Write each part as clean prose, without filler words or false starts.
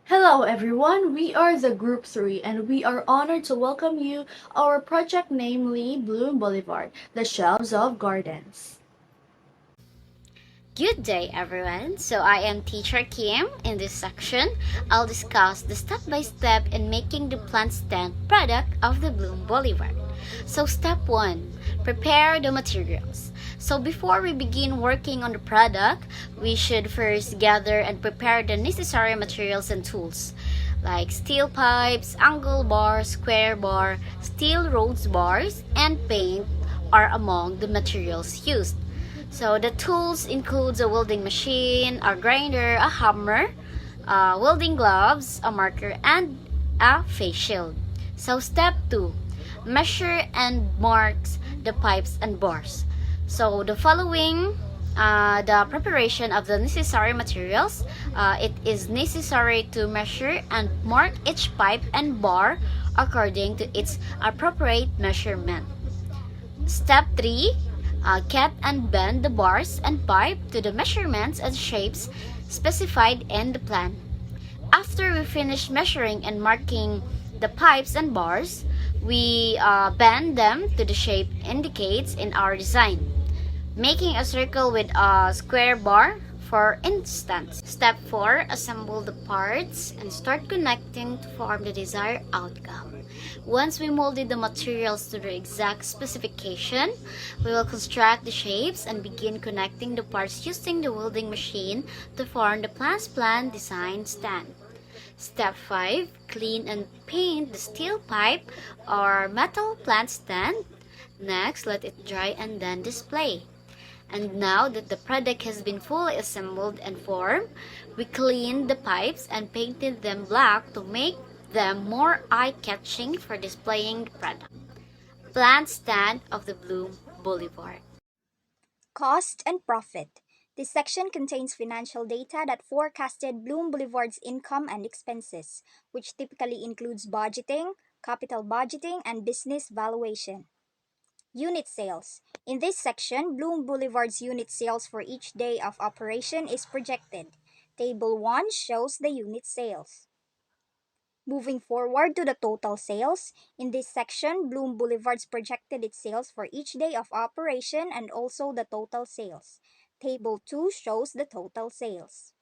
Hello everyone, we are the Group 3 and we are honored to welcome you our project namely Bloom Boulevard, the Shelves of Gardens. Good day, everyone. So I am Teacher Kim. In this section, I'll discuss the step-by-step in making the plant stand product of the Bloom Boulevard. So step 1, prepare the materials. So before we begin working on the product, we should first gather and prepare the necessary materials and tools like steel pipes, angle bar, square bar, steel rhodes bars, and paint are among the materials used. So the tools includes a welding machine, a grinder, a hammer, welding gloves, a marker, and a face shield. So step 2, measure and marks the pipes and bars. So the following the preparation of the necessary materials, it is necessary to measure and mark each pipe and bar according to its appropriate measurement. Step 3, cut and bend the bars and pipe to the measurements and shapes specified in the plan. After we finish measuring and marking the pipes and bars, we bend them to the shape indicates in our design, making a circle with a square bar for instance. Step 4, assemble the parts and start connecting to form the desired outcome. Once we molded the materials to the exact specification, we will construct the shapes and begin connecting the parts using the welding machine to form the plan design stand. Step 5, clean and paint the steel pipe or metal plant stand. Next, let it dry and then display. And now that the product has been fully assembled and formed, we cleaned the pipes and painted them black to make them more eye-catching for displaying the product. Plant stand of the Bloom Boulevard. Cost and profit. This section contains financial data that forecasted Bloom Boulevard's income and expenses, which typically includes budgeting, capital budgeting, and business valuation. Unit sales. In this section, Bloom Boulevard's unit sales for each day of operation is projected. Table 1 shows the unit sales. Moving forward to the total sales, in this section, Bloom Boulevard's projected its sales for each day of operation and also the total sales. Table 2 shows the total sales.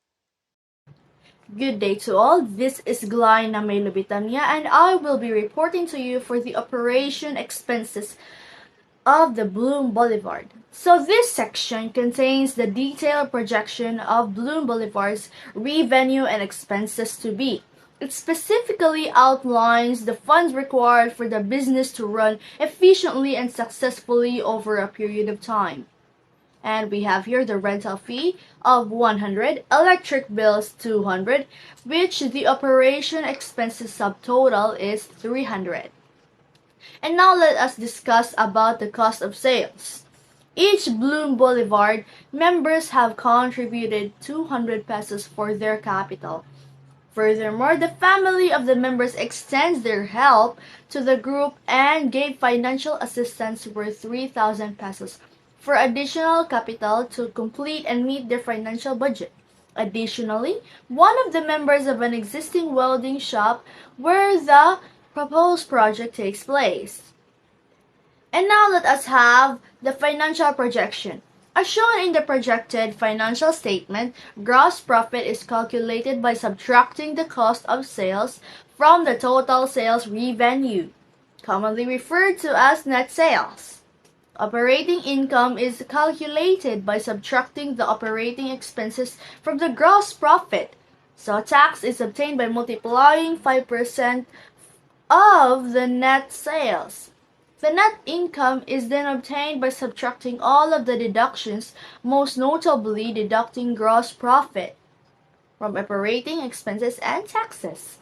Good day to all, this is GLYNA LOBITANYA and I will be reporting to you for the operation expenses of the Bloom Boulevard. So this section contains the detailed projection of Bloom Boulevard's revenue and expenses to be. It specifically outlines the funds required for the business to run efficiently and successfully over a period of time. And we have here the rental fee of 100, electric bills 200, which the operation expenses subtotal is 300. And now let us discuss about the cost of sales. Each Bloom Boulevard members have contributed 200 pesos for their capital. Furthermore, the family of the members extends their help to the group and gave financial assistance worth 3,000 pesos for additional capital to complete and meet their financial budget. Additionally, one of the members of an existing welding shop where the proposed project takes place. And now let us have the financial projection. As shown in the projected financial statement, gross profit is calculated by subtracting the cost of sales from the total sales revenue, commonly referred to as net sales. Operating income is calculated by subtracting the operating expenses from the gross profit. So tax is obtained by multiplying 5% of the net sales. The net income is then obtained by subtracting all of the deductions, most notably deducting gross profit from operating expenses and taxes.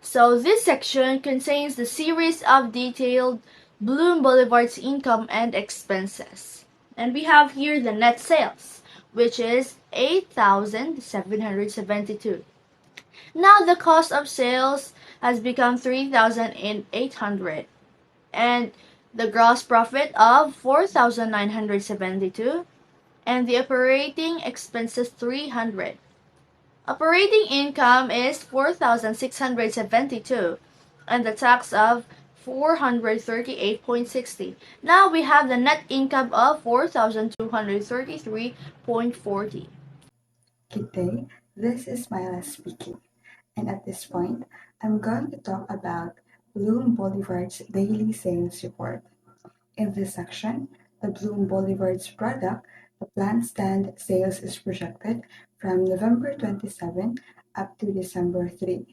So this section contains the series of detailed Bloom Boulevard's income and expenses. And we have here the net sales, which is 8,772. Now the cost of sales has become 3,800 and the gross profit of 4,972 and the operating expenses 300. Operating income is 4,672 and the tax of 438.60. Now we have the net income of 4,233.40. Good day, this is SMILA speaking, and at this point, I'm going to talk about Bloom Boulevard's daily sales report. In this section, the Bloom Boulevard's product, the plant stand sales is projected from November 27 up to December 3.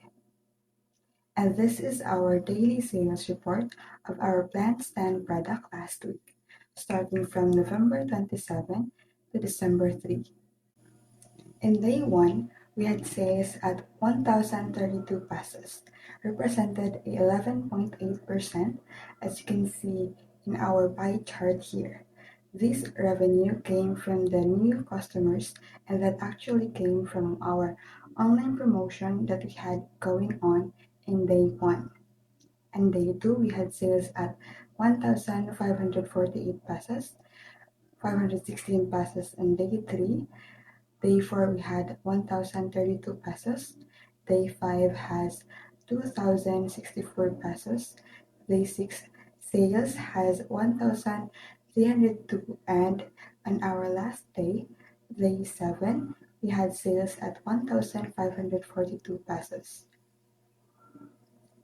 And this is our daily sales report of our plant stand product last week, starting from November 27 to December 3. In day 1, we had sales at 1,032 pesos, represented 11.8%, as you can see in our pie chart here. This revenue came from the new customers, and that actually came from our online promotion that we had going on in day 1. And day 2, we had sales at 1,548 pesos, 516 pesos on day 3. Day 4, we had 1,032 pesos. Day 5 has 2,064 pesos. Day 6, sales has 1,302. And on our last day, day 7, we had sales at 1,542 pesos.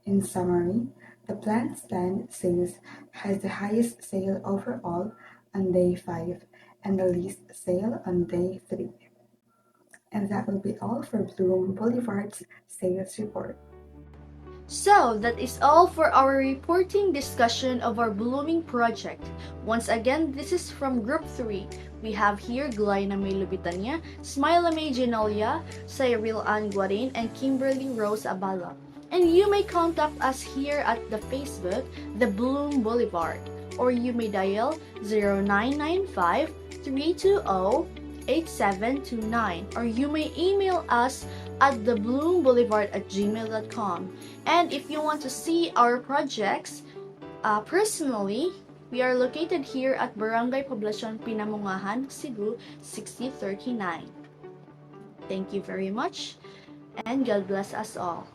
In summary, the plant stand sales has the highest sale overall on day 5 and the least sale on day 3. And that will be all for Bloom Boulevard's sales report. So that is all for our reporting discussion of our blooming project. Once again, this is from Group 3. We have here GLYNA May LOBITANYA, SMILA May GENOLIA, CYRIL and GUARIN, and KIMBERLY Rose ABALO. And you may contact us here at the Facebook, The Bloom Boulevard, or you may dial 0995 320 8729, or you may email us at thebloomboulevard@gmail.com. And if you want to see our projects personally, we are located here at Barangay Poblacion, Pinamungahan, Cebu, 6039. Thank you very much, and God bless us all.